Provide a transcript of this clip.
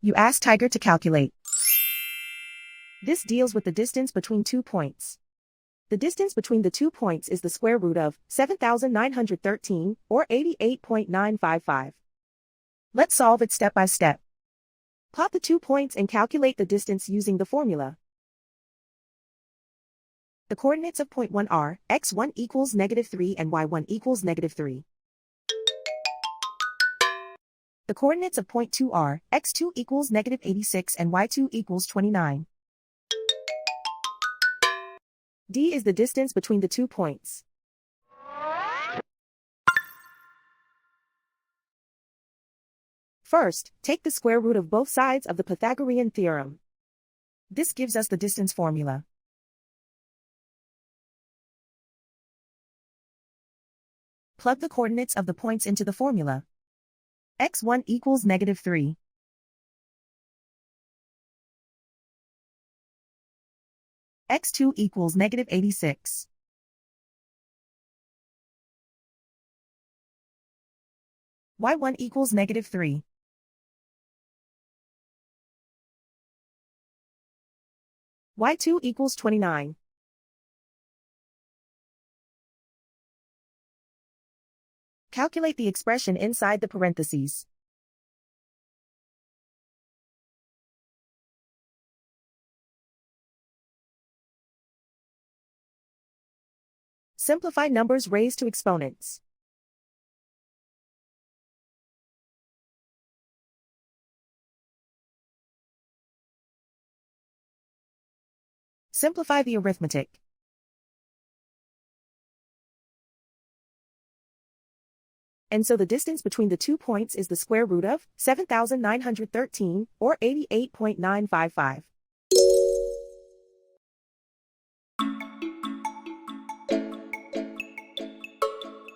You ask Tiger to calculate. This deals with the distance between 2 points. The distance between the 2 points is the square root of 7,913, or 88.955. Let's solve it step by step. Plot the 2 points and calculate the distance using the formula. The coordinates of point 1 are x1 equals -3 and y1 equals -3. The coordinates of point 2 are x2 equals -86 and y2 equals 29. D is the distance between the 2 points. First, take the square root of both sides of the Pythagorean theorem. This gives us the distance formula. Plug the coordinates of the points into the formula. x1 equals -3. x2 equals -86. y1 equals -3. y2 equals 29. Calculate the expression inside the parentheses. Simplify numbers raised to exponents. Simplify the arithmetic. And so the distance between the 2 points is the square root of 7,913, or 88.955.